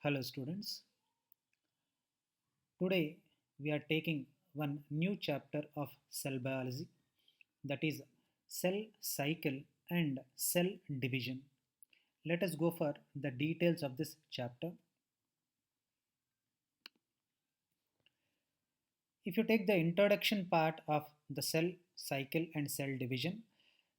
Hello students. Today we are taking one new chapter of cell biology, that is cell cycle and cell division. Let us go for the details of this chapter. If you take the introduction part of the cell cycle and cell division,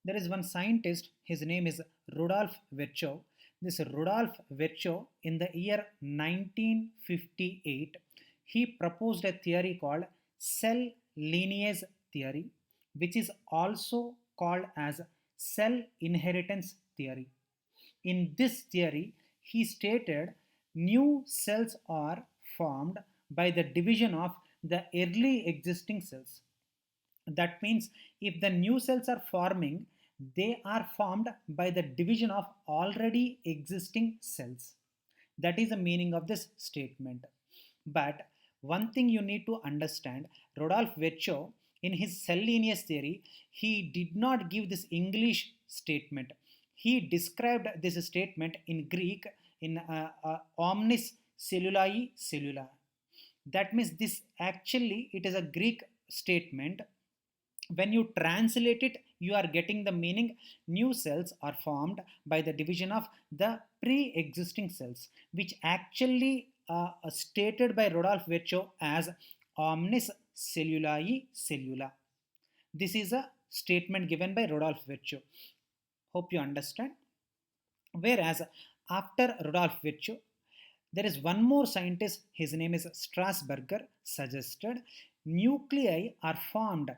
there is one scientist, his name is Rudolf Virchow. This Rudolf Virchow, in the year 1958, he proposed a theory called cell lineage theory, which is also called as cell inheritance theory. In this theory, he stated new cells are formed by the division of the early existing cells. That means if the new cells are forming, they are formed by the division of already existing cells. That is the meaning of this statement. But one thing you need to understand, Rodolphe Virchow, in his cell lineage theory, he did not give this English statement. He described this statement in Greek in omnis cellulae cellula. That means this actually it is a Greek statement. When you translate it, you are getting the meaning new cells are formed by the division of the pre-existing cells, which actually stated by Rodolphe Virchow as omnis cellulae cellula. This is a statement given by Rodolphe Virchow. Hope you understand. Whereas after Rodolphe Virchow, there is one more scientist, his name is Strasburger, suggested nuclei are formed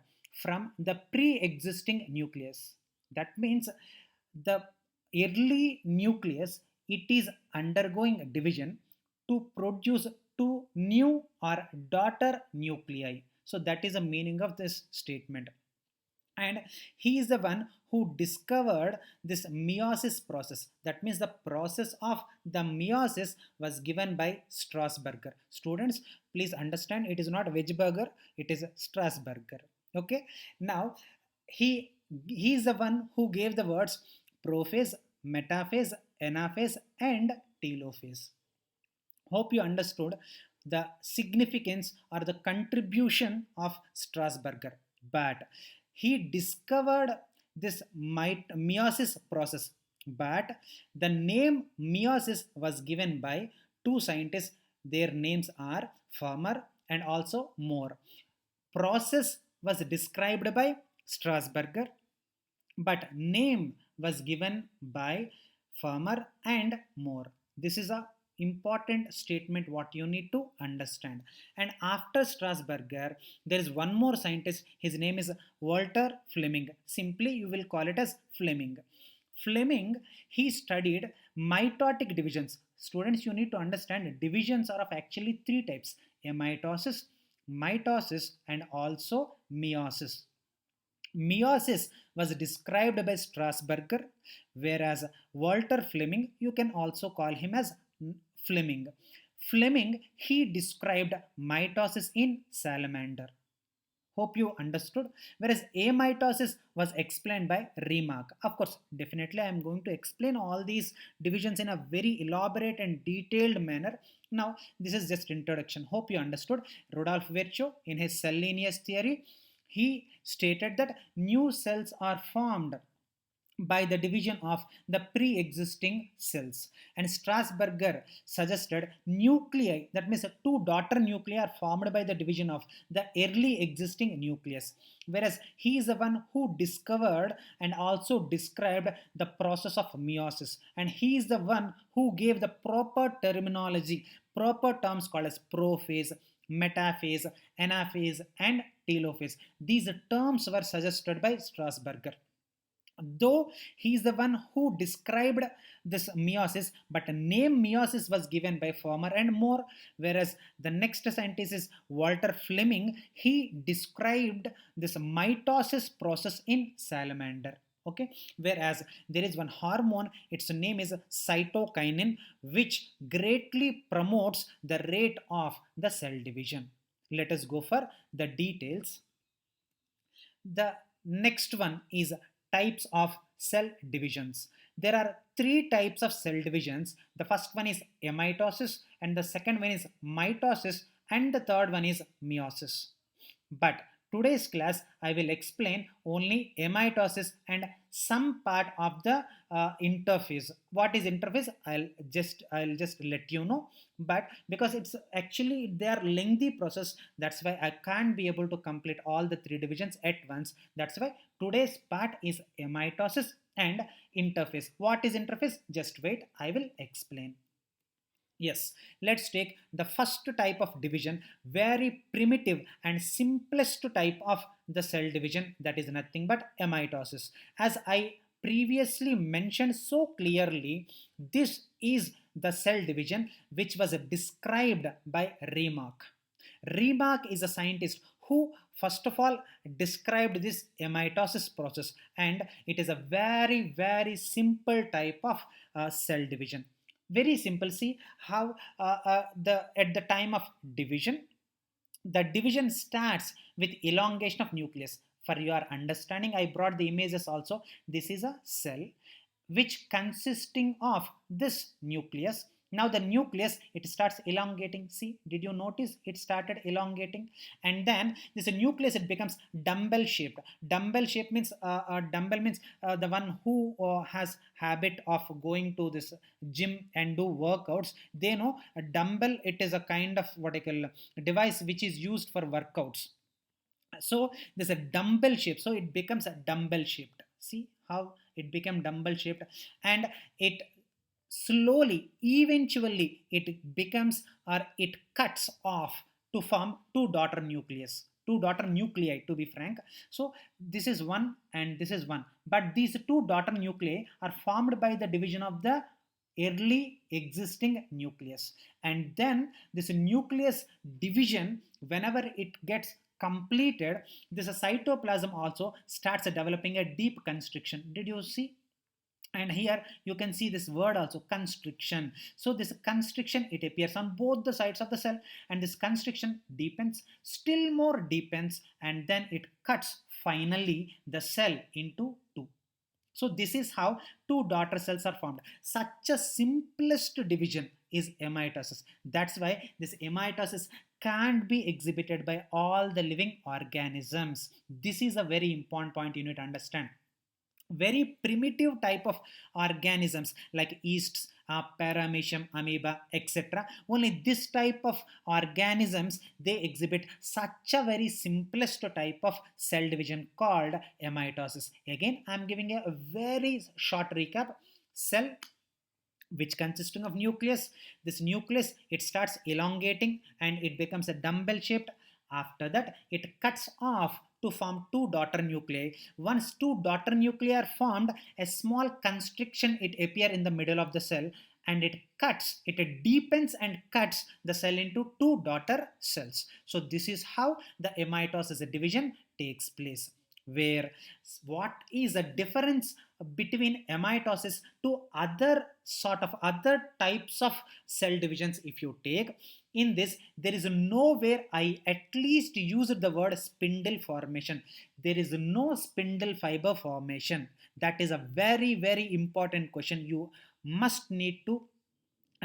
from the pre-existing nucleus. That means the early nucleus, it is undergoing division to produce two new or daughter nuclei. So that is the meaning of this statement. And he is the one who discovered this meiosis process. That means the process of the meiosis was given by Strasburger. Students, please understand, it is not veg burger, it is Strasburger. Okay, now he he is the one who gave the words prophase, metaphase, anaphase and telophase. Hope you understood the significance or the contribution of Strasburger. But he discovered this meiosis process. But the name meiosis was given by two scientists. Their names are Farmer and also Moore. Process was described by Strasburger, but name was given by Farmer and Moore. This is a important statement what you need to understand. And after Strasburger, there is one more scientist. His name is Walter Fleming. Simply you will call it as Fleming. Fleming, he studied mitotic divisions. Students, you need to understand divisions are of actually three types: amitosis, mitosis, and also meiosis. Meiosis was described by Strasburger, whereas Walter Fleming, you can also call him as Fleming. Fleming, he described mitosis in salamander. Hope you understood. Whereas amitosis was explained by Remark. Of course, definitely I am going to explain all these divisions in a very elaborate and detailed manner. Now, this is just introduction. Hope you understood. Rudolf Virchow, in his cell lineage theory, he stated that new cells are formed by the division of the pre-existing cells, and Strasburger suggested nuclei, that means two daughter nuclei are formed by the division of the early existing nucleus, whereas he is the one who discovered and also described the process of meiosis, and he is the one who gave the proper terminology, proper terms called as prophase, metaphase, anaphase and telophase. These terms were suggested by Strasburger, though he is the one who described this meiosis, but name meiosis was given by Farmer and Moore, whereas the next scientist is Walter Fleming. He described this mitosis process in salamander. Okay, whereas there is one hormone, its name is cytokinin, which greatly promotes the rate of the cell division. Let us go for the details. The next one is types of cell divisions. there are three types of cell divisions. The first one is amitosis, and the second one is mitosis, and the third one is meiosis. But today's class I will explain only amitosis and some part of the interphase. What is interphase? I'll just let you know. But because it's actually they are lengthy process, that's why I can't be able to complete all the three divisions at once. That's why today's part is amitosis and interphase. What is interphase? Just wait, I will explain. Yes, let's take the first type of division, very primitive and simplest type of the cell division, that is nothing but amitosis. As I previously mentioned so clearly, this is the cell division which was described by Remark. Remark is a scientist who first of all described this amitosis process, and it is a very simple type of cell division. Very simple. See how the at the time of division, the division starts with elongation of nucleus. For your understanding, I brought the images also. This is a cell which consisting of this nucleus. Now the nucleus, it starts elongating. See, did you notice it started elongating? And then this nucleus, it becomes dumbbell shaped. Dumbbell shape means dumbbell means the one who has habit of going to this gym and do workouts, they know a dumbbell, it is a kind of what I call device which is used for workouts. So there's a dumbbell shape, so it becomes a dumbbell shaped. See how it became dumbbell shaped, and it slowly, eventually it becomes, or it cuts off to form two daughter nucleus, two daughter nuclei to be frank. So this is one and this is one, but these two daughter nuclei are formed by the division of the early existing nucleus. And then this nucleus division, whenever it gets completed, this cytoplasm also starts developing a deep constriction. Did you see? And here you can see this word also, constriction. So this constriction, it appears on both the sides of the cell, and this constriction deepens, still more deepens, and then it cuts finally the cell into two. So this is how two daughter cells are formed. Such a simplest division is amitosis. That's why this amitosis can't be exhibited by all the living organisms. This is a very important point you need to understand. Very primitive type of organisms like yeasts, paramecium, amoeba, etc. Only this type of organisms, they exhibit such a very simplest type of cell division called amitosis. Again, I am giving a very short recap. Cell which consisting of nucleus. This nucleus, it starts elongating and it becomes a dumbbell shaped. After that, it cuts off to form two daughter nuclei. Once two daughter nuclei are formed, a small constriction it appear in the middle of the cell, and it deepens and cuts the cell into two daughter cells. So this is how the amitosis division takes place. Where what is the difference between amitosis to other types of cell divisions? If you take in this, there is nowhere I at least used the word spindle formation. There is no spindle fiber formation. That is a very important question. You must need to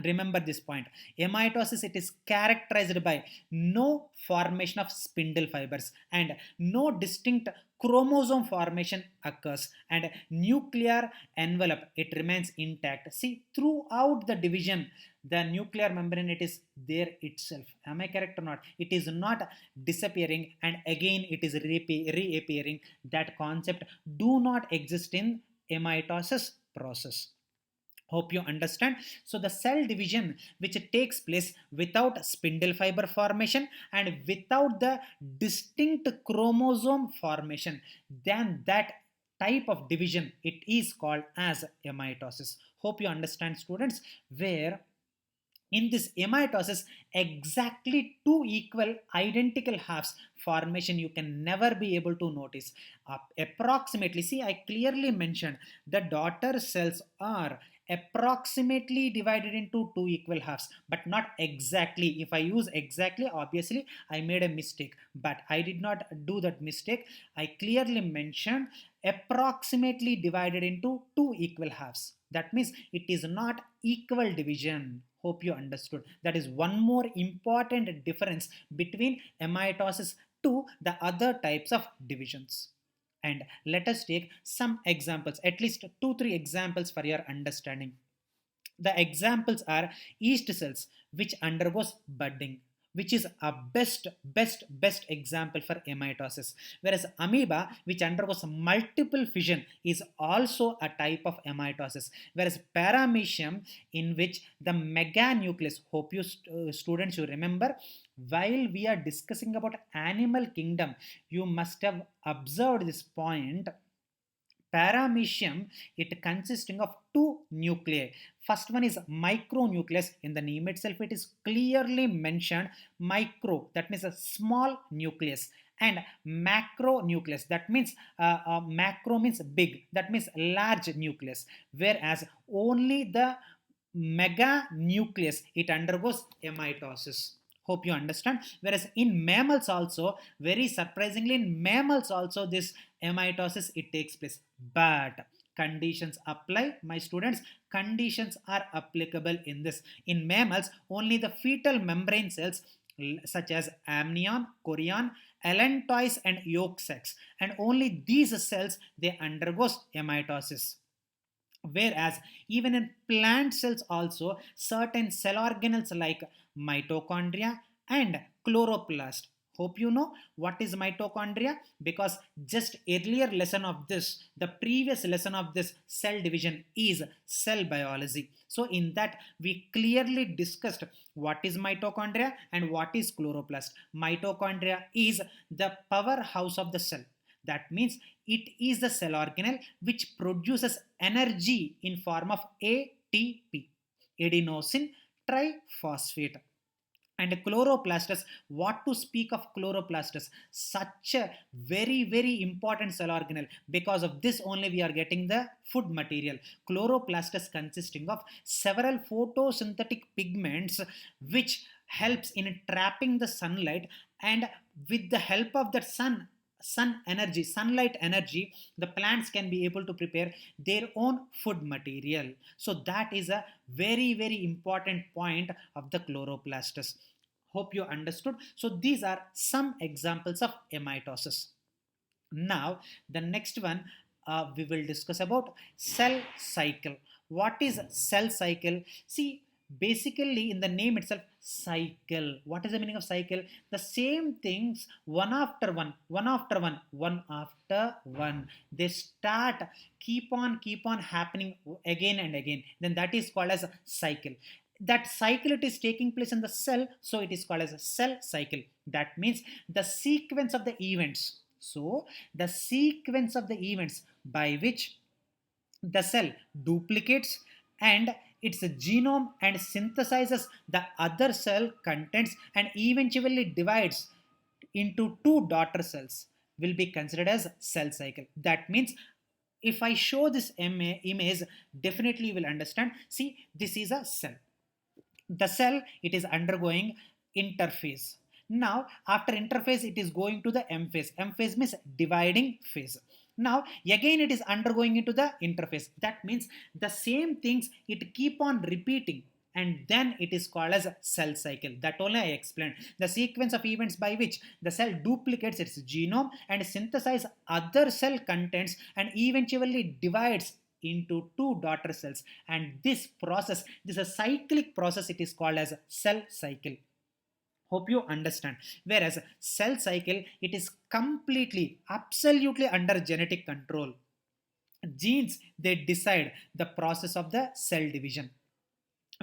remember this point. Amitosis, it is characterized by no formation of spindle fibers and no distinct chromosome formation occurs, and nuclear envelope, it remains intact. See, throughout the division, the nuclear membrane, it is there itself. Am I correct or not? It is not disappearing and again it is reappearing. That concept do not exist in amitosis process. Hope you understand. So the cell division which takes place without spindle fiber formation and without the distinct chromosome formation, then that type of division, it is called as amitosis. Hope you understand, students. Where in this amitosis, exactly two equal identical halves formation you can never be able to notice. Approximately, see, I clearly mentioned the daughter cells are approximately divided into two equal halves, but not exactly. If I use exactly, obviously I made a mistake, but I did not do that mistake. I clearly mentioned approximately divided into two equal halves. That means it is not equal division. Hope you understood. That is one more important difference between mitosis to the other types of divisions. And let us take some examples, at least 2 3 examples for your understanding. The examples are yeast cells, which undergoes budding, which is a best example for mitosis. Whereas amoeba, which undergoes multiple fission, is also a type of mitosis. Whereas paramecium, in which the meganucleus, hope you students you remember, while we are discussing about animal kingdom, you must have observed this point. Paramecium, it consisting of two nuclei. First one is micronucleus. In the name itself, it is clearly mentioned micro, that means a small nucleus, and macronucleus, that means macro means big, that means large nucleus. Whereas only the meganucleus, it undergoes mitosis. Hope you understand. Whereas in mammals also, very surprisingly, in mammals also this mitosis it takes place. But conditions apply, my students. Conditions are applicable in this. In mammals, only the fetal membrane cells such as amnion, chorion, allantois, and yolk sacs, and only these cells they undergoes mitosis. Whereas even in plant cells also, certain cell organelles like mitochondria and chloroplast. Hope you know what is mitochondria, because just earlier lesson of this, the previous lesson of this cell division is cell biology. So in that we clearly discussed what is mitochondria and what is chloroplast. Mitochondria is the powerhouse of the cell. That means it is the cell organelle which produces energy in form of ATP, adenosine triphosphate. And chloroplastus, what to speak of chloroplastus, such a very important cell organelle. Because of this only we are getting the food material. Chloroplastus consisting of several photosynthetic pigments which helps in trapping the sunlight, and with the help of that sunlight energy, the plants can be able to prepare their own food material. So that is a very important point of the chloroplastus. Hope you understood. So these are some examples of mitosis. Now the next one, we will discuss about cell cycle. What is cell cycle? See, basically in the name itself, cycle. What is the meaning of cycle? The same things one after one, they start, keep on happening again and again, then that is called as a cycle. That cycle, it is taking place in the cell, so it is called as a cell cycle. That means the sequence of the events. So the sequence of the events by which the cell duplicates and its genome and synthesizes the other cell contents and eventually divides into two daughter cells will be considered as cell cycle. That means if I show this image, definitely you will understand. See, this is a cell. The cell, it is undergoing interphase. Now after interphase, it is going to the M phase. M phase means dividing phase. Now again it is undergoing into the interphase. That means the same things it keep on repeating, and then it is called as a cell cycle. That only I explained. The sequence of events by which the cell duplicates its genome and synthesizes other cell contents and eventually divides into two daughter cells. And this process, this is a cyclic process, it is called as cell cycle. Hope you understand. Whereas cell cycle, it is completely, absolutely under genetic control. Genes, they decide the process of the cell division.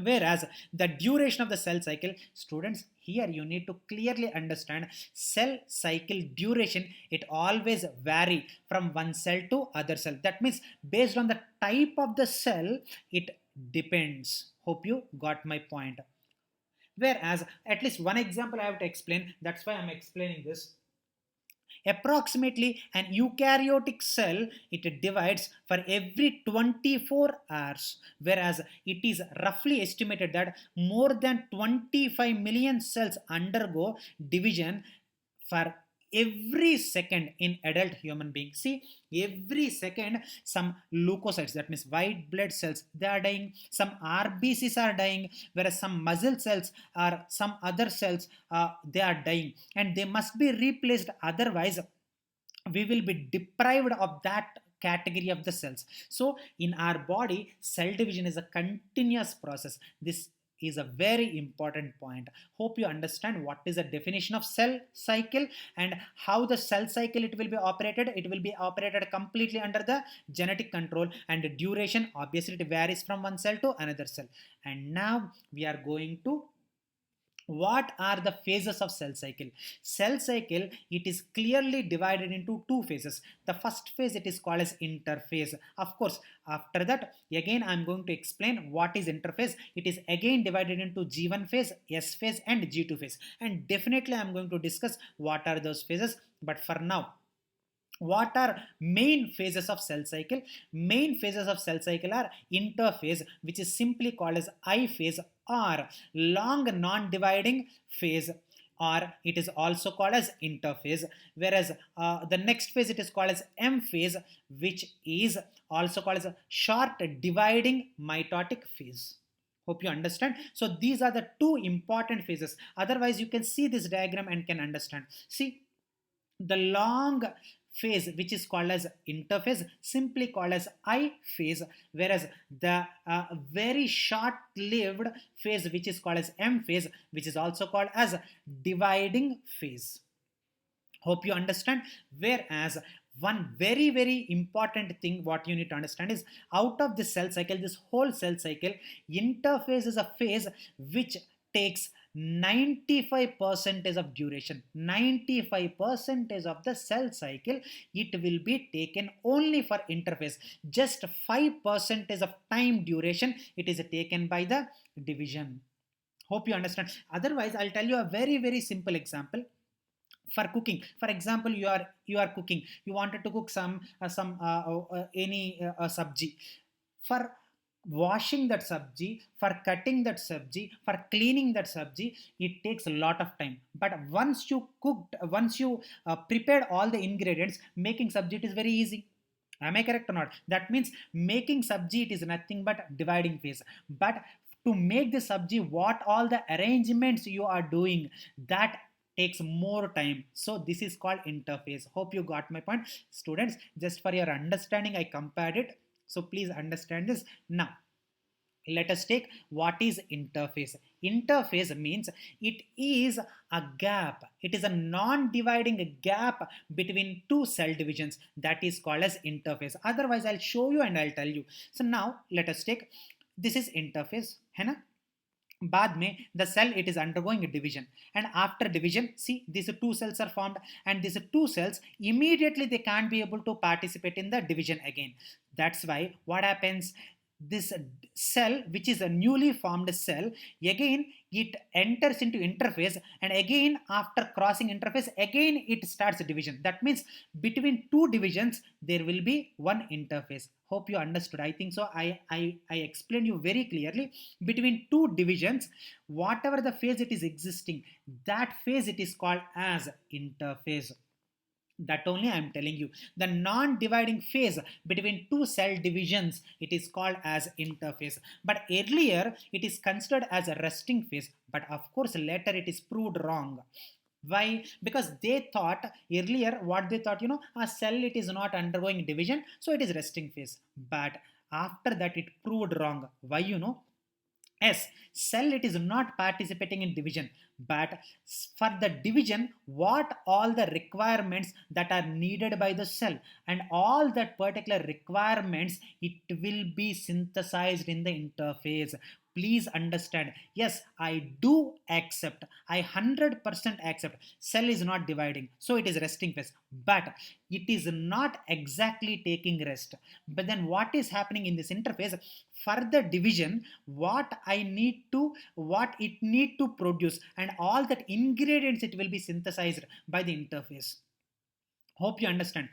Whereas the duration of the cell cycle, students, here you need to clearly understand cell cycle duration, it always vary from one cell to other cell. That means based on the type of the cell, it depends. Hope you got my point. Whereas at least one example I have to explain, that's why I'm explaining this. Approximately an eukaryotic cell, it divides for every 24 hours, whereas it is roughly estimated that more than 25 million cells undergo division for every second in adult human being. See, every second some leukocytes, that means white blood cells, they are dying, some RBCs are dying, whereas some muscle cells or some other cells, they are dying, and they must be replaced, otherwise we will be deprived of that category of the cells. So in our body, cell division is a continuous process. This is a very important point. Hope you understand what is the definition of cell cycle and how the cell cycle it will be operated. It will be operated completely under the genetic control, and the duration obviously it varies from one cell to another cell. And now we are going to what are the phases of cell cycle. Cell cycle, it is clearly divided into two phases. The first phase, it is called as interphase. Of course, after that again I'm going to explain what is interphase. It is again divided into G1 phase, S phase and G2 phase, and definitely I'm going to discuss what are those phases. But for now, what are main phases of cell cycle? Main phases of cell cycle are interphase, which is simply called as I phase, or long non-dividing phase, or it is also called as interphase. Whereas the next phase, it is called as M phase, which is also called as a short dividing mitotic phase. Hope you understand. So these are the two important phases. Otherwise you can see this diagram and can understand. See, the long phase, which is called as interphase, simply called as I phase, whereas the very short lived phase, which is called as M phase, which is also called as dividing phase. Hope you understand. Whereas one very important thing what you need to understand is, out of this cell cycle, this whole cell cycle, interphase is a phase which takes 95% of duration. 95% of the cell cycle, it will be taken only for interphase. Just 5% of time duration, it is taken by the division. Hope you understand. Otherwise I'll tell you a very simple example. For cooking, for example, you are cooking, you wanted to cook some any sabji. For washing that sabji, for cutting that sabji, for cleaning that sabji, it takes a lot of time. But once you prepared all the ingredients, making sabji, it is very easy. Am I correct or not? That means making sabji, it is nothing but dividing phase. But to make the sabji, what all the arrangements you are doing, that takes more time. So this is called interphase. Hope you got my point, students. Just for your understanding, I compared it, so please understand this. Now let us take what is interphase. Interphase means it is a gap, it is a non-dividing gap between two cell divisions, that is called as interphase. Otherwise I'll show you and I'll tell you. So now let us take, this is interphase, है ना? बाद में the cell it is undergoing a division, and after division, see, these two cells are formed, and these two cells immediately they can't be able to participate in the division again. That's why what happens, this cell, which is a newly formed cell, again it enters into interphase, and again after crossing interphase, again it starts division. That means between two divisions there will be one interphase. Hope you understood. I think so. I explained you very clearly. Between two divisions, whatever the phase it is existing, that phase it is called as interphase. That only I am telling you. The non-dividing phase between two cell divisions, it is called as interphase. But earlier it is considered as a resting phase. But of course later it is proved wrong. Why? Because they thought earlier, what they thought, a cell it is not undergoing division, so it is resting phase. But after that it proved wrong. Why? Yes, cell it is not participating in division, but for the division, what all the requirements that are needed by the cell, and all that particular requirements, it will be synthesized in the interphase. Please understand. Yes, I do accept. I 100% accept. Cell is not dividing, so it is resting phase. But it is not exactly taking rest. But then what is happening in this interphase? For the division, what it need to produce, and all that ingredients, it will be synthesized by the interphase. Hope you understand.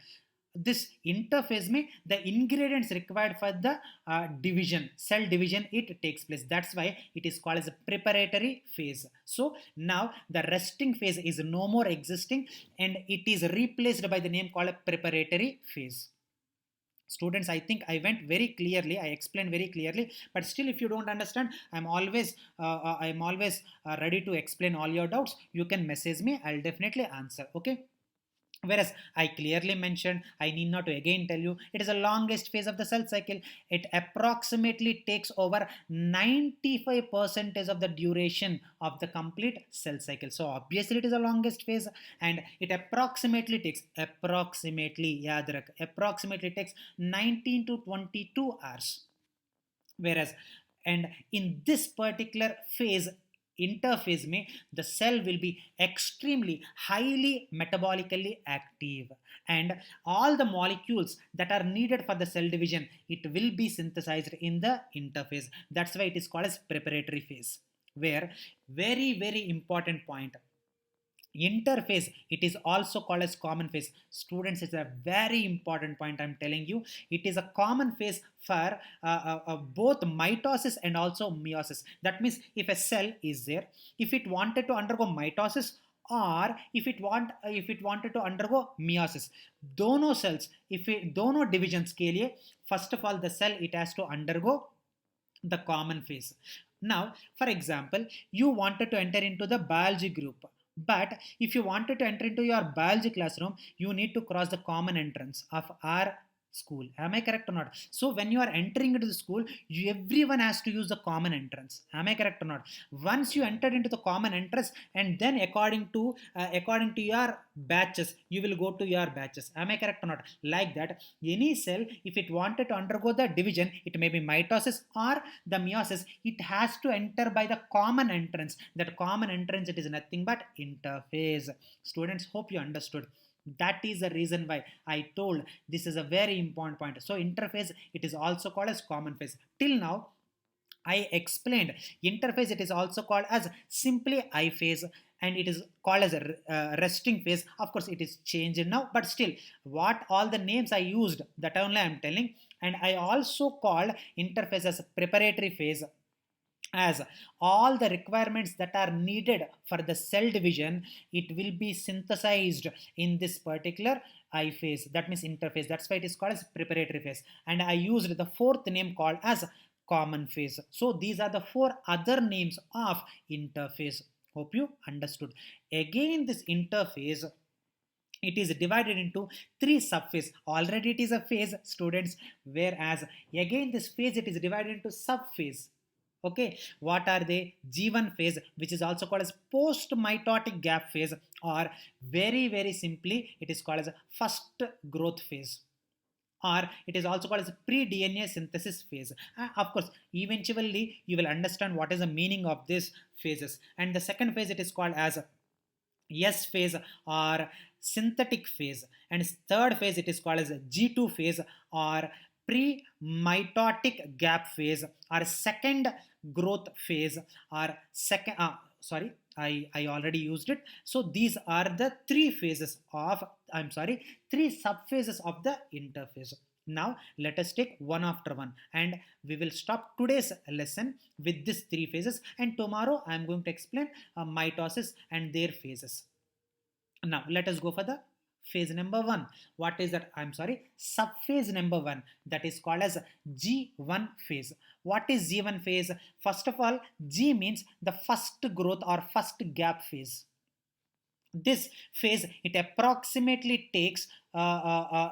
this interphase में the ingredients required for the division, cell division, it takes place. That's why it is called as a preparatory phase. So now the resting phase is no more existing and it is replaced by the name called a preparatory phase. Students, I think I went very clearly, I explained very clearly, but still if you don't understand, I'm always ready to explain all your doubts. You can message me, I'll definitely answer. Okay. Whereas I clearly mentioned, I need not to again tell you, it is the longest phase of the cell cycle. It approximately takes over 95% of the duration of the complete cell cycle. So obviously it is the longest phase, and it approximately takes, yaad rakh, approximately takes 19 to 22 hours. Whereas, and in this particular phase, interphase में the cell will be extremely highly metabolically active, and all the molecules that are needed for the cell division, it will be synthesized in the interphase. That's why it is called as preparatory phase. Where, very important point, interphase, it is also called as common phase. Students, it's a very important point I'm telling you. It is a common phase for both mitosis and also meiosis. That means if a cell is there, if it wanted to undergo mitosis or if it wanted to undergo meiosis, दोनों cells, if it दोनों divisions के लिए, first of all the cell it has to undergo the common phase. Now, for example, you wanted to enter into the biology group, but if you wanted to enter into your biology classroom, you need to cross the common entrance of our school. Am I correct or not? So when you are entering into the school, everyone has to use the common entrance. Am I correct or not? Once you entered into the common entrance, and then according to your batches, you will go to your batches. Am I correct or not? Like that, any cell, if it wanted to undergo the division, it may be mitosis or the meiosis, it has to enter by the common entrance. That common entrance, it is nothing but interphase. Students, hope you understood. That is the reason why I told this is a very important point. So interphase, it is also called as common phase. Till now I explained interphase, it is also called as simply I phase, and it is called as a resting phase. Of course it is changed now, but still what all the names I used, that only I am telling. And I also called interphase as preparatory phase, as all the requirements that are needed for the cell division, it will be synthesized in this particular I phase, that means interphase. That's why it is called as preparatory phase, and I used the fourth name called as common phase. So these are the four other names of interphase. Hope you understood. Again, this interphase, it is divided into three subphase. Already it is a phase, students, whereas again this phase, it is divided into subphase. Okay, what are they? G1 phase, which is also called as post mitotic gap phase, or very simply it is called as a first growth phase, or it is also called as pre-DNA synthesis phase. Of course, eventually you will understand what is the meaning of these phases. And the second phase, it is called as S phase or synthetic phase, and third phase, it is called as G2 phase or pre-mitotic gap phase, or second growth phase, or second sorry, I already used it. So these are the three phases of, three subphases of the interphase. Now let us take one after one, and we will stop today's lesson with these three phases, and tomorrow I am going to explain mitosis and their phases. Now let us go for the phase number one. What is that? Subphase number one, that is called as G1 phase. What is G1 phase? First of all, G means the first growth or first gap phase. This phase, it approximately takes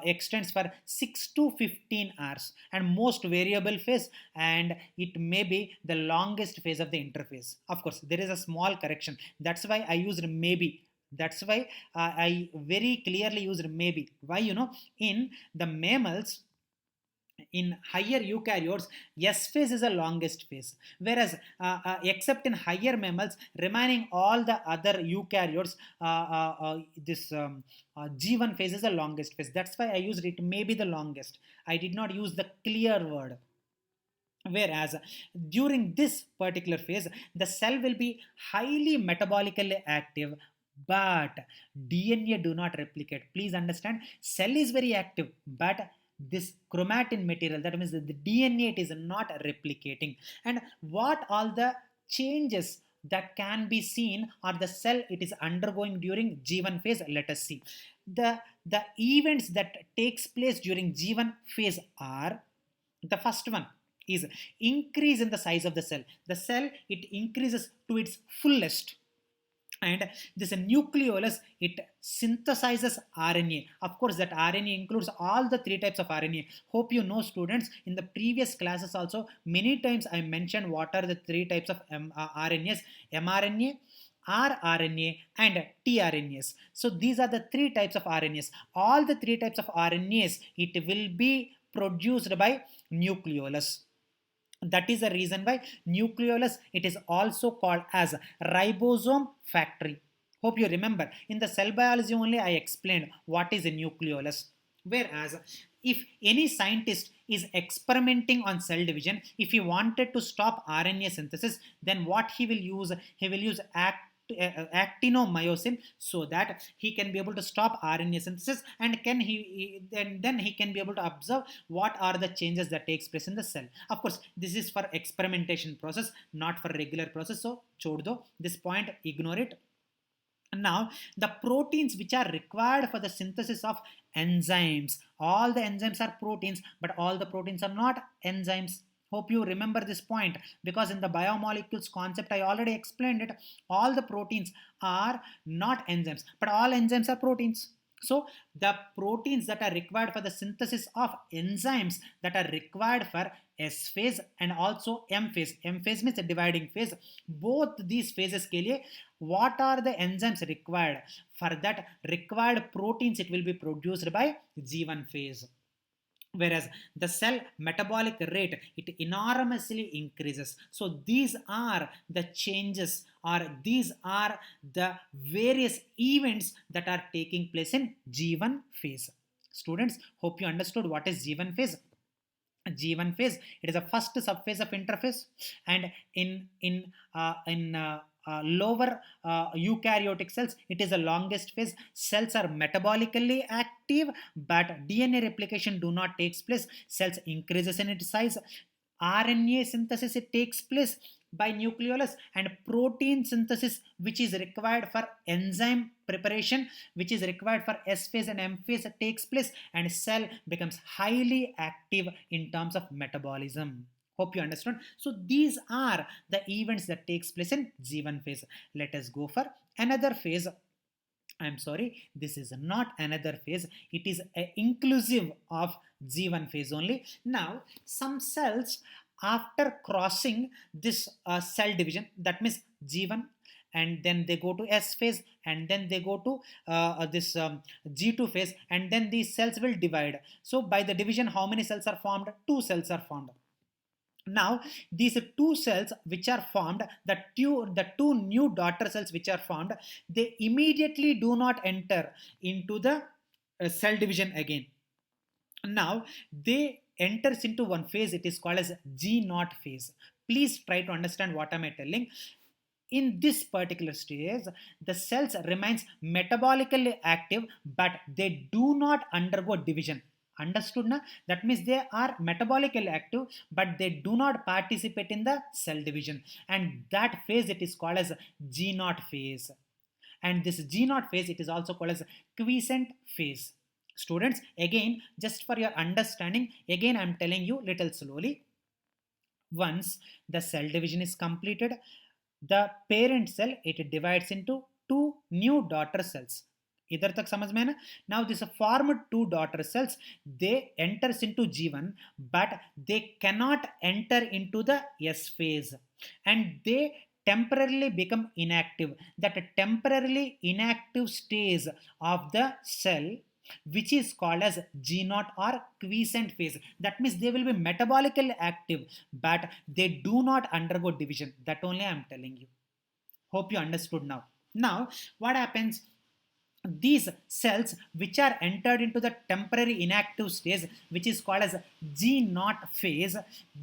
extends for 6 to 15 hours, and most variable phase, and it may be the longest phase of the interphase. Of course, there is a small correction. That's why I used maybe. That's why I very clearly used maybe. Why? In the mammals, in higher eukaryotes, S phase is the longest phase, whereas except in higher mammals, remaining all the other eukaryotes, this G1 phase is the longest phase. That's why I used it maybe the longest. I did not use the clear word. Whereas during this particular phase, the cell will be highly metabolically active, but DNA do not replicate. Please understand, cell is very active, but this chromatin material, that means the DNA, it is not replicating. And what all the changes that can be seen or the cell it is undergoing during G1 phase, let us see. The events that takes place during G1 phase are, the first one is increase in the size of the cell. The cell, it increases to its fullest, and this nucleolus, it synthesizes RNA. Of course, that RNA includes all the three types of RNA. Hope you know, students, in the previous classes also many times I mentioned what are the three types of RNAs: mRNA, rRNA, and tRNAs. So these are the three types of RNAs. All the three types of RNAs, it will be produced by nucleolus. That is the reason why nucleolus, it is also called as ribosome factory. Hope you remember, in the cell biology only I explained what is a nucleolus. Whereas if any scientist is experimenting on cell division, if he wanted to stop RNA synthesis, then what he will use, he will use actinomyosin, so that he can be able to stop RNA synthesis, and then he can be able to observe what are the changes that takes place in the cell. Of course, this is for experimentation process, not for regular process. So chhod do this point, ignore it. Now, the proteins which are required for the synthesis of enzymes, all the enzymes are proteins, but all the proteins are not enzymes. Hope you remember this point, because in the biomolecules concept I already explained it. All the proteins are not enzymes, but all enzymes are proteins. So the proteins that are required for the synthesis of enzymes that are required for S phase and also M phase. M phase means a dividing phase. Both these phases के लिए what are the enzymes required? For that required proteins, it will be produced by G1 phase. Whereas the cell metabolic rate, it enormously increases. So these are the changes, or these are the various events that are taking place in G1 phase. Students, hope you understood what is G1 phase. G1 phase, it is the first subphase of interphase, and in lower eukaryotic cells, it is the longest phase. Cells are metabolically active, but DNA replication do not takes place. Cells increases in its size. RNA synthesis, it takes place by nucleolus, and protein synthesis, which is required for enzyme preparation, which is required for S phase and M phase, takes place, and cell becomes highly active in terms of metabolism. Hope you understand. So these are the events that takes place in G1 phase. Let us go for another phase. I'm sorry, this is not another phase. It is inclusive of G1 phase only. Now, some cells, after crossing this cell division, that means G1, and then they go to S phase, and then they go to this G2 phase, and then these cells will divide. So by the division, how many cells are formed? Two cells are formed. Now these two cells which are formed, the two new daughter cells which are formed, they immediately do not enter into the cell division again. Now they enters into one phase, it is called as G0 phase. Please try to understand what am I telling. In this particular stage, the cells remains metabolically active, but they do not undergo division. Understood na? That means they are metabolically active, but they do not participate in the cell division, and that phase, it is called as G0 phase. And this G0 phase, it is also called as quiescent phase. Students, again, just for your understanding, again I am telling you little slowly. Once the cell division is completed, the parent cell, it divides into two new daughter cells. इधर तक समझ में है ना. Now this formed two daughter cells, they enters into G1, but they cannot enter into the S phase, and they temporarily become inactive. That temporarily inactive stage of the cell, which is called as G0 or quiescent phase. That means they will be metabolically active, but they do not undergo division. That only I am telling you. Hope you understood now. Now, what happens? these cells which are entered into the temporary inactive stage, which is called as G naught phase,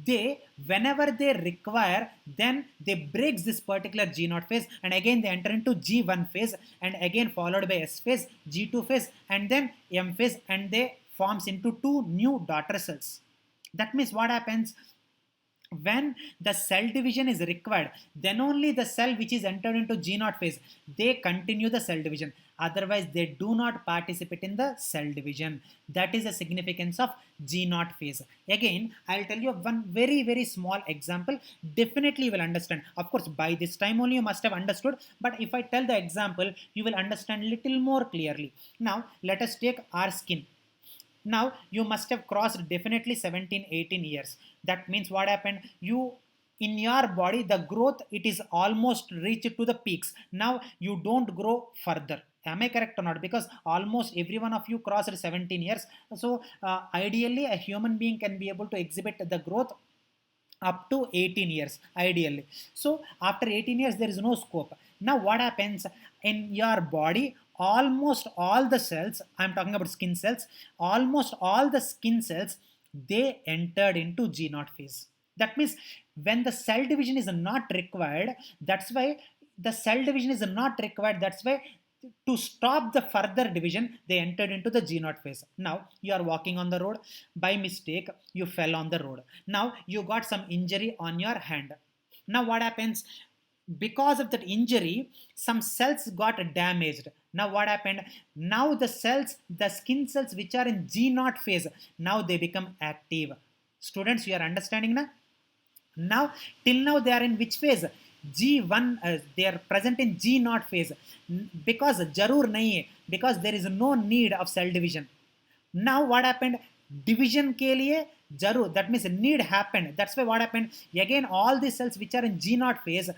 they, whenever they require, then they breaks this particular G naught phase, and again they enter into G1 phase, and again followed by S phase, G2 phase, and then M phase, and they forms into two new daughter cells. That means what happens? When the cell division is required, then only the cell which is entered into G naught phase, they continue the cell division. Otherwise, they do not participate in the cell division. That is the significance of G naught phase. Again, I'll tell you one very small example. Definitely you will understand. Of course, by this time only you must have understood. But if I tell the example, you will understand little more clearly. Now, let us take our skin. Now you must have crossed definitely 17-18 years. That means what happened? You, in your body, the growth, it is almost reached to the peaks. Now you don't grow further. Am I correct or not? Because almost every one of you crossed 17 years. So ideally a human being can be able to exhibit the growth up to 18 years ideally. So after 18 years there is no scope. Now what happens in your body? Almost all the cells, I'm talking about skin cells, almost all the skin cells, they entered into G naught phase. That means when the cell division is not required, that's why the cell division is not required, that's why to stop the further division, they entered into the G naught phase. Now you are walking on the road, by mistake you fell on the road. Now you got some injury on your hand. Now what happens? Because of that injury, some cells got damaged. Now what happened? Now the cells, the skin cells which are in G naught phase, now they become active. Students, you are understanding now? Now, till now they are in which phase? G1, they are present in G naught phase. Because jarur nahi hai, because there is no need of cell division. Now what happened? Division ke liye jarur, that means need happened. That's why what happened? Again all these cells which are in G naught phase,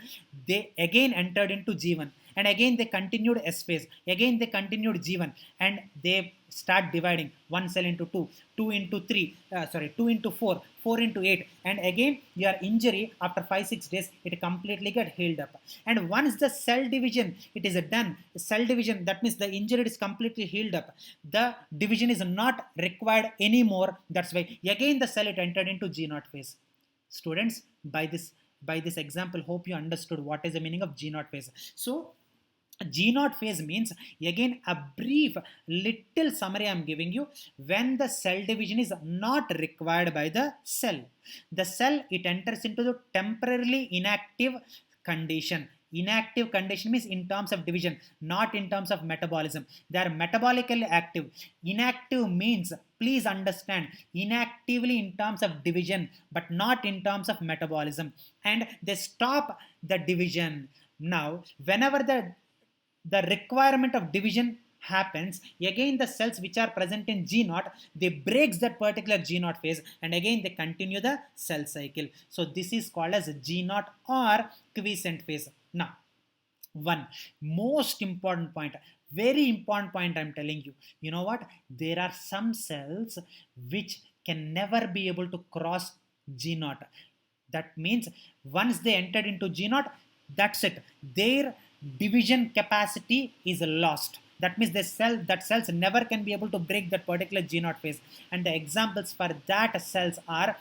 they again entered into G1, and again they continued S phase, again they continued G1, and they start dividing one cell into two, two into three, 2 into 4, 4 into 8, and again your injury after 5-6 days it completely get healed up. And once the cell division it is done, cell division, that means the injury is completely healed up, the division is not required anymore. That's why again the cell it entered into G naught phase. Students, by this example, hope you understood what is the meaning of G naught phase. So G naught phase means, again a brief little summary I am giving you. When the cell division is not required by the cell, the cell it enters into the temporarily inactive condition. Inactive condition means in terms of division, not in terms of metabolism. They are metabolically active. Inactive means, please understand, inactively in terms of division, but not in terms of metabolism. And they stop the division. Now, whenever the requirement of division happens, again the cells which are present in G naught, they breaks that particular G naught phase, and again they continue the cell cycle. So this is called as G naught or quiescent phase. Now, one most important point, very important point I'm telling you. You know what? There are some cells which can never be able to cross G naught. That means once they entered into G naught, that's it. Their division capacity is lost. That means that cells never can be able to break that particular G naught phase. And the examples for that cells are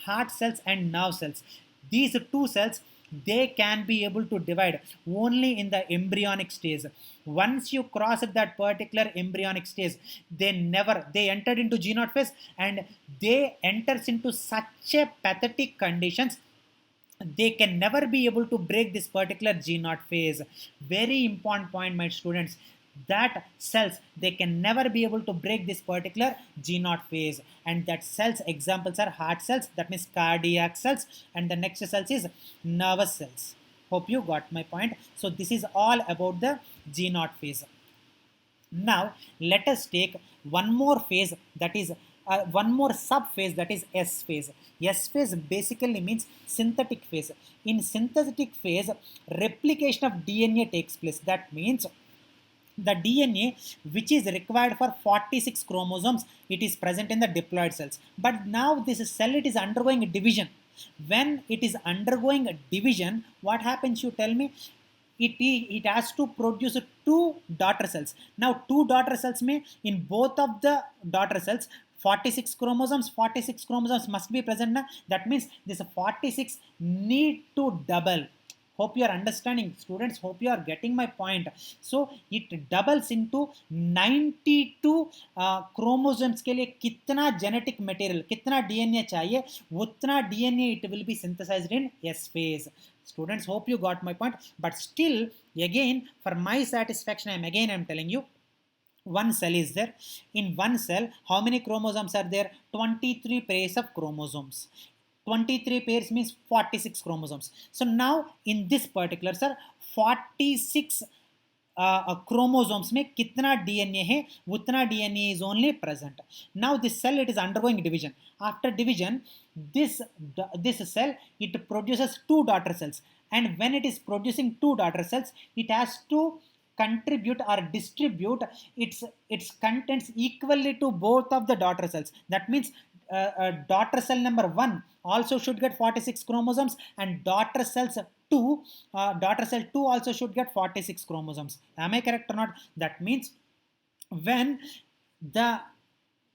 heart cells and nerve cells. These two cells, they can be able to divide only in the embryonic stage. Once you cross that particular embryonic stage, they entered into G naught phase, and they enters into such a pathetic conditions, they can never be able to break this particular G naught phase. Very important point, my students, that cells, they can never be able to break this particular G naught phase. And that cells examples are heart cells, that means cardiac cells, and the next cells is nervous cells. Hope you got my point. So this is all about the G naught phase. Now let us take one more phase, that is one more sub phase, that is S phase. S phase basically means synthetic phase. In synthetic phase, replication of DNA takes place. That means the DNA which is required for 46 chromosomes, it is present in the diploid cells. But now this cell, it is undergoing division. When it is undergoing division, what happens, you tell me? it has to produce two daughter cells. Now two daughter cells may in both of the daughter cells 46 chromosomes must be present na? That means this 46 need to double. Hope you are understanding, students. Hope you are getting my point. So it doubles into 92 chromosomes के लिए कितना genetic material, कितना DNA चाहिए, उतना DNA it will be synthesized in S phase. Students, hope you got my point. But still, again, for my satisfaction, I'm telling you, one cell is there. In one cell, how many chromosomes are there? 23 pairs of chromosomes. 23 pairs means 46 chromosomes. So now in this particular, sir, 46 chromosomes में कितना DNA है, उतना DNA is only present. Now this cell, it is undergoing division. After division, this cell, it produces two daughter cells, and when it is producing two daughter cells, it has to contribute or distribute its contents equally to both of the daughter cells. That means daughter cell number 1 also should get 46 chromosomes, and daughter cell 2 also should get 46 chromosomes. Am I correct or not? That means when the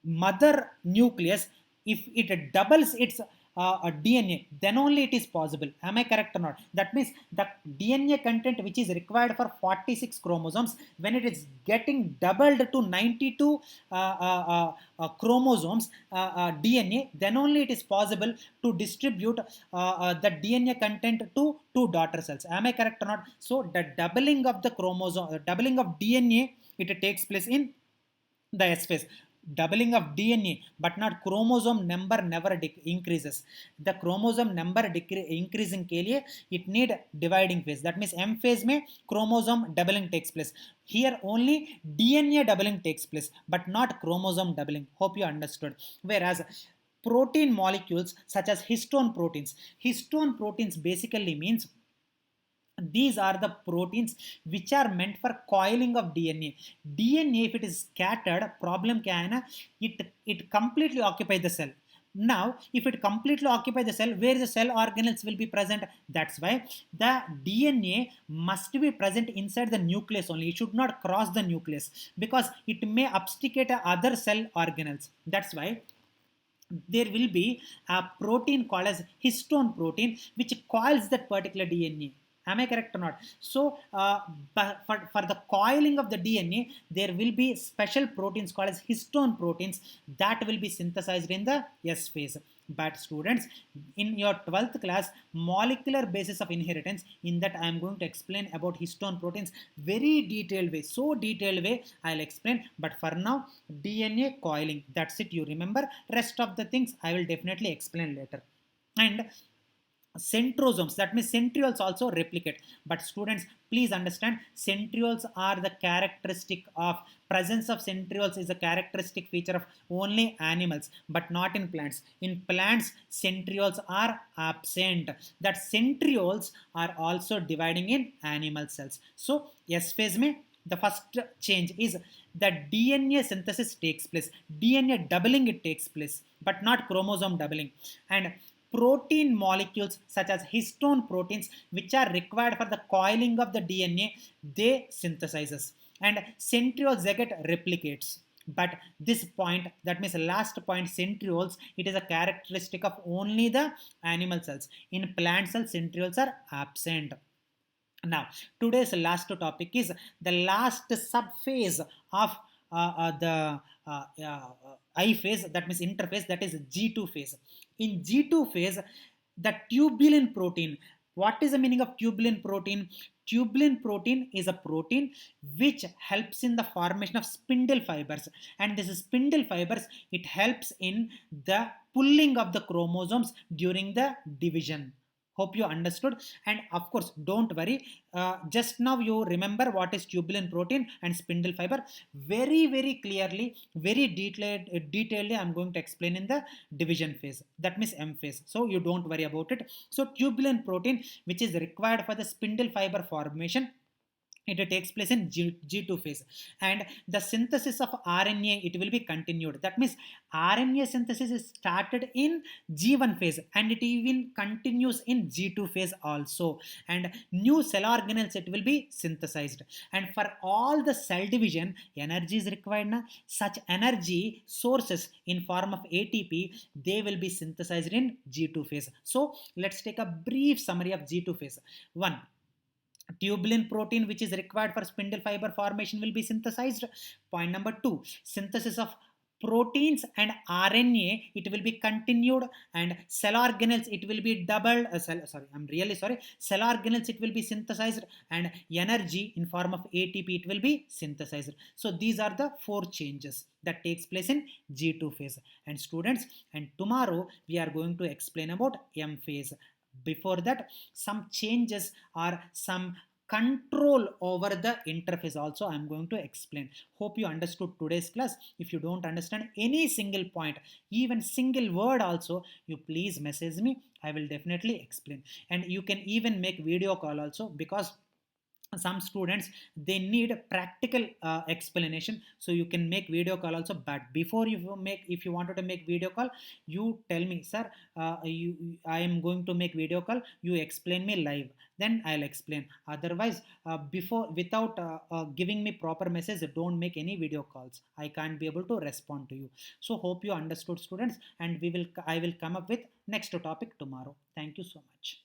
mother nucleus, if it doubles its DNA, then only it is possible. Am I correct or not? That means the DNA content which is required for 46 chromosomes, when it is getting doubled to 92 chromosomes DNA, then only it is possible to distribute the DNA content to two daughter cells. Am I correct or not? So the doubling of the chromosome, doubling of DNA, it takes place in the S phase. Doubling of DNA, but not chromosome number never increases. The chromosome number increasing के लिए it need dividing phase. That means M phase में chromosome doubling takes place. Here only DNA doubling takes place, but not chromosome doubling. Hope you understood. Whereas protein molecules such as histone proteins basically means these are the proteins which are meant for coiling of DNA. DNA, if it is scattered, problem kya hai na? It completely occupies the cell. Now, if it completely occupies the cell, where the cell organelles will be present? That's why the DNA must be present inside the nucleus only. It should not cross the nucleus because it may obstruct other cell organelles. That's why there will be a protein called as histone protein which coils that particular DNA. Am I correct or not? So, for the coiling of the DNA, there will be special proteins called as histone proteins that will be synthesized in the S phase. But students, in your 12th class, molecular basis of inheritance, in that I am going to explain about histone proteins very detailed way. So detailed way I'll explain. But for now, DNA coiling, that's it. You remember. Rest of the things I will definitely explain later. And centrosomes, that means centrioles also replicate. But students, please understand, centrioles are the characteristic of presence of centrioles is a characteristic feature of only animals, but not in plants. In plants, centrioles are absent. That centrioles are also dividing in animal cells. So S phase mein the first change is that DNA synthesis takes place. DNA doubling it takes place, but not chromosome doubling. And protein molecules such as histone proteins which are required for the coiling of the DNA, they synthesizes, and centrioles they get replicates. But this point, that means last point, centrioles, it is a characteristic of only the animal cells. In plant cells, centrioles are absent. Now, today's last topic is the last subphase of the I phase, that means interphase, that is G2 phase. In G2 phase, the tubulin protein. What is the meaning of tubulin protein? Tubulin protein is a protein which helps in the formation of spindle fibers, and this spindle fibers, it helps in the pulling of the chromosomes during the division. Hope you understood. And of course, don't worry, just now you remember what is tubulin protein and spindle fiber. Very clearly, very detailedly I'm going to explain in the division phase, that means M phase. So you don't worry about it. So tubulin protein, which is required for the spindle fiber formation, it takes place in G2 phase, and the synthesis of RNA, it will be continued. That means RNA synthesis is started in G1 phase and it even continues in G2 phase also, and new cell organelles it will be synthesized. And for all the cell division, energy is required na? Such energy sources in form of ATP, they will be synthesized in G2 phase. So let's take a brief summary of G2 phase. One, tubulin protein which is required for spindle fiber formation will be synthesized. Point number two, synthesis of proteins and RNA it will be continued, and cell organelles it will be doubled. Cell organelles it will be synthesized, and energy in form of ATP it will be synthesized. So these are the four changes that takes place in G2 phase. And students, and tomorrow we are going to explain about M phase. Before that, some changes or some control over the interface also I'm going to explain. Hope you understood today's class. If you don't understand any single point, even single word also, you please message me, I will definitely explain. And you can even make video call also, because some students they need a practical explanation, so you can make video call also. But before you make, if you wanted to make video call, you tell me, sir, I am going to make video call, you explain me live, then I'll explain. Otherwise, before without giving me proper message, don't make any video calls, I can't be able to respond to you. So hope you understood, students, and I will come up with next topic tomorrow. Thank you so much.